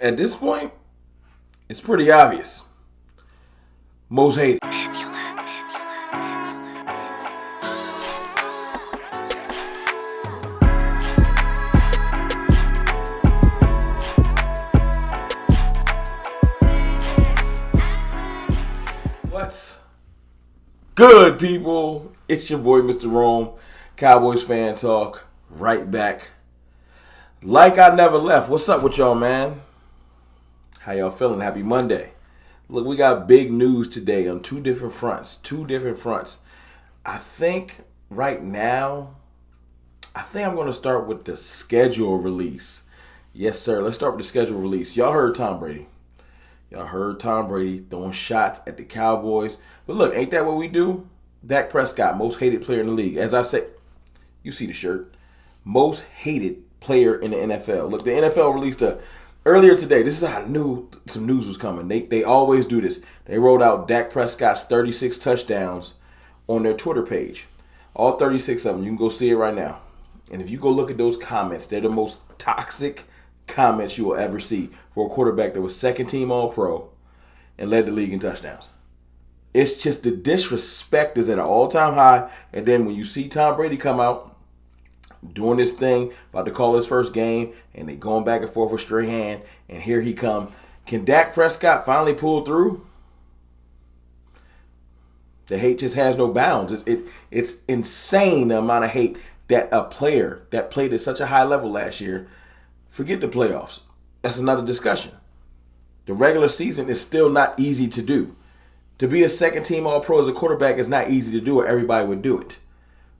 At this point, it's pretty obvious. Most hated. What's good, people? It's your boy, Mr. Rome, Cowboys fan talk, right back. Like I never left. What's up with y'all, man? How y'all feeling? Happy Monday. Look, we got big news today on two different fronts. I think right now, I'm going to start with the schedule release. Yes, sir. Let's start with the schedule release. Y'all heard Tom Brady. Throwing shots at the Cowboys. But look, ain't that what we do? Dak Prescott, most hated player in the league. As I say, you see the shirt. Most hated player in the NFL. Look, the NFL released earlier today. This is how I knew some news was coming. They always do this. They rolled out Dak Prescott's 36 touchdowns on their Twitter page. All 36 of them. You can go see it right now. And if you go look at those comments, they're the most toxic comments you will ever see for a quarterback that was second team All-Pro and led the league in touchdowns. It's just the disrespect is at an all-time high. And then when you see Tom Brady come out doing this thing, about to call his first game, and they going back and forth with straight hand, and here he come. Can Dak Prescott finally pull through? The hate just has no bounds. It's insane the amount of hate that a player that played at such a high level last year. Forget the playoffs. That's another discussion. The regular season is still not easy to do. To be a second team All-Pro as a quarterback is not easy to do, or everybody would do it.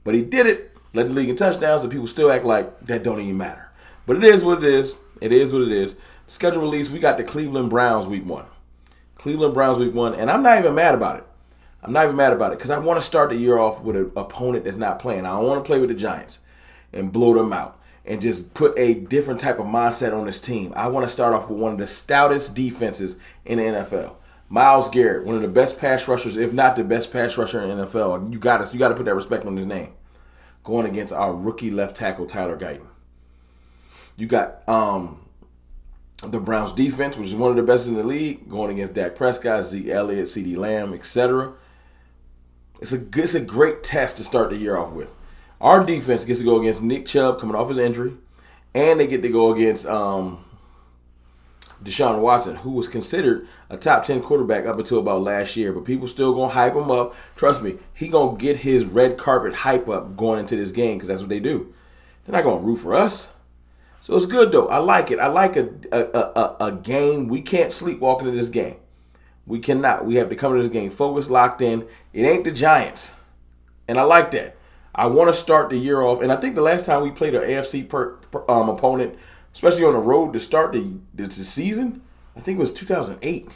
But he did it, led the league in touchdowns, and people still act like that don't even matter. But it is what it is. It is what it is. Schedule release, we got the Cleveland Browns week one. And I'm not even mad about it. Because I want to start the year off with an opponent that's not playing. I don't want to play with the Giants and blow them out and just put a different type of mindset on this team. I want to start off with one of the stoutest defenses in the NFL. Myles Garrett, one of the best pass rushers, if not the best pass rusher in the NFL. You got to put that respect on his name. Going against our rookie left tackle, Tyler Guyton. You got the Browns defense, which is one of the best in the league, going against Dak Prescott, Zeke Elliott, CeeDee Lamb, etc. It's a great test to start the year off with. Our defense gets to go against Nick Chubb coming off his injury, and they get to go against Deshaun Watson, who was considered a top 10 quarterback up until about last year, but people still going to hype him up. Trust me, he going to get his red carpet hype up going into this game because that's what they do. They're not going to root for us. So it's good, though. I like it. I like a game. We can't sleepwalk into this game. We cannot. We have to come into this game focused, locked in. It ain't the Giants. And I like that. I want to start the year off. And I think the last time we played an AFC opponent, especially on the road to start the season, I think it was 2008.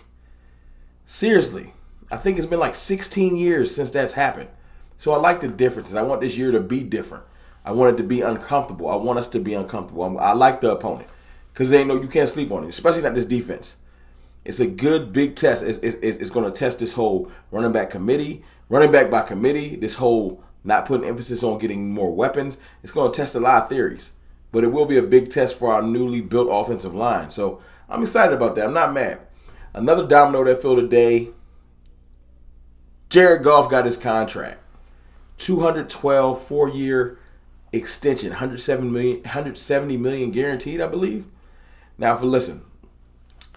Seriously. I think it's been like 16 years since that's happened. So I like the differences. I want this year to be different. I want it to be uncomfortable. I want us to be uncomfortable. I like the opponent because you can't sleep on it, especially not this defense. It's a good big test. It's going to test this whole running back by committee, this whole not putting emphasis on getting more weapons. It's going to test a lot of theories, but it will be a big test for our newly built offensive line. So I'm excited about that. I'm not mad. Another domino that fell today, Jared Goff got his contract. 212 4-year extension, 170 million guaranteed, I believe. Now,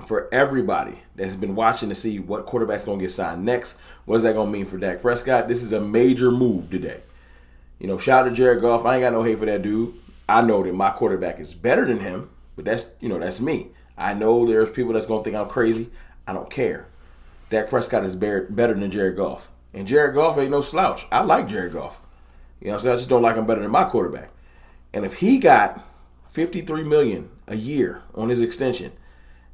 for everybody that's been watching to see what quarterback's going to get signed next, what is that going to mean for Dak Prescott? This is a major move today. Shout out to Jared Goff. I ain't got no hate for that dude. I know that my quarterback is better than him, but that's me. I know there's people that's going to think I'm crazy. I don't care. Dak Prescott is better than Jared Goff. And Jared Goff ain't no slouch. I like Jared Goff. So I just don't like him better than my quarterback. And if he got $53 million a year on his extension,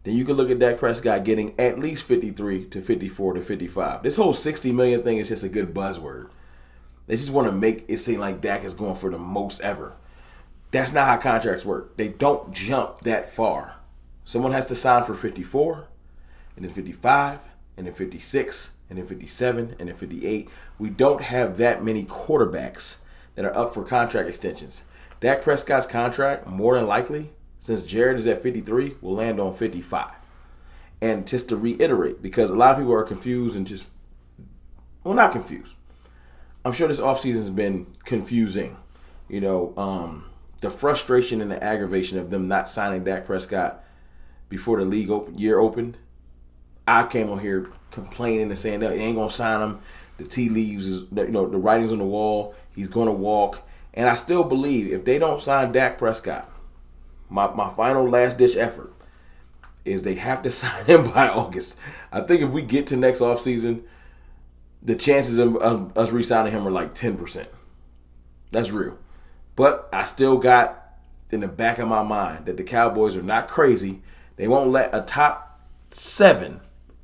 then you can look at Dak Prescott getting at least 53 to 54 to 55. This whole $60 million thing is just a good buzzword. They just want to make it seem like Dak is going for the most ever. That's not how contracts work. They don't jump that far. Someone has to sign for 54, and then 55, and then 56, and then 57, and then 58. We don't have that many quarterbacks that are up for contract extensions. Dak Prescott's contract, more than likely, since Jared is at 53, will land on 55. And just to reiterate, because a lot of people are confused and just, well, not confused. I'm sure this offseason has been confusing. The frustration and the aggravation of them not signing Dak Prescott before the year opened. I came on here complaining and saying that they ain't going to sign him. The tea leaves is, the writing's on the wall. He's going to walk. And I still believe if they don't sign Dak Prescott, my final last-ditch effort is they have to sign him by August. I think if we get to next offseason, the chances of us re-signing him are like 10%. That's real. But I still got in the back of my mind that the Cowboys are not crazy. They won't let a top 7,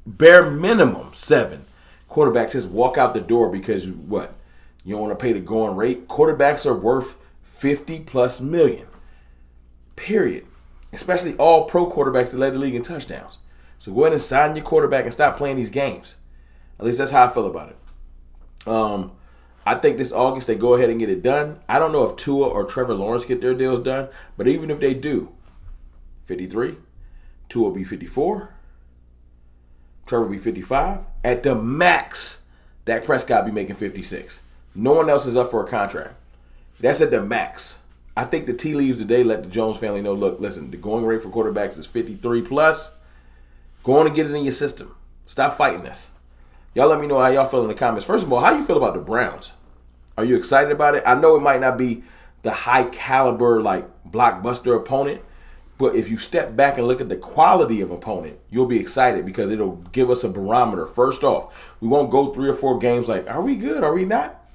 bare minimum 7, quarterback just walk out the door because what? You don't want to pay the going rate? Quarterbacks are worth $50+ million. Period. Especially all pro quarterbacks that led the league in touchdowns. So go ahead and sign your quarterback and stop playing these games. At least that's how I feel about it. I think this August they go ahead and get it done. I don't know if Tua or Trevor Lawrence get their deals done, but even if they do, 53, Tua will be 54, Trevor will be 55. At the max, Dak Prescott will be making 56. No one else is up for a contract. That's at the max. I think the tea leaves today let the Jones family know, look, listen, the going rate for quarterbacks is 53 plus. Go on and get it in your system. Stop fighting this. Y'all let me know how y'all feel in the comments. First of all, how you feel about the Browns? Are you excited about it? I know it might not be the high caliber, like blockbuster opponent, but if you step back and look at the quality of opponent, you'll be excited because it'll give us a barometer. First off, we won't go 3 or 4 games like, are we good? Are we not?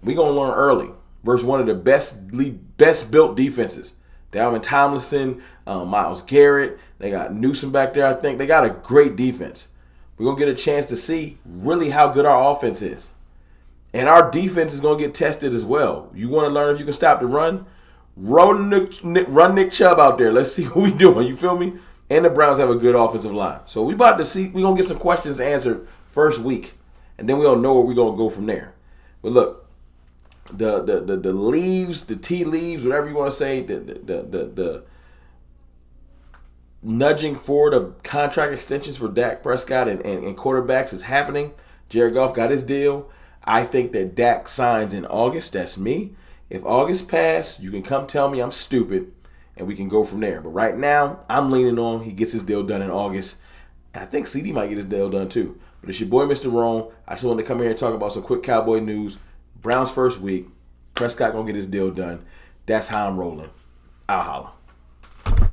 We're going to learn early versus one of the best built defenses. Dalvin Tomlinson, Myles Garrett, they got Newsom back there, I think. They got a great defense. We're going to get a chance to see really how good our offense is. And our defense is going to get tested as well. You want to learn if you can stop the run? Run Nick Chubb out there. Let's see what we doing. You feel me? And the Browns have a good offensive line. So we about to see. We're going to get some questions answered first week. And then we'll know where we're going to go from there. But look, the leaves, the tea leaves, whatever you want to say, the nudging forward of contract extensions for Dak Prescott and quarterbacks is happening. Jared Goff got his deal. I think that Dak signs in August. That's me. If August passed, you can come tell me I'm stupid, and we can go from there. But right now, I'm leaning on he gets his deal done in August. And I think CD might get his deal done too. But it's your boy, Mr. Rome. I just wanted to come here and talk about some quick Cowboy news. Browns first week. Prescott going to get his deal done. That's how I'm rolling. I'll holla.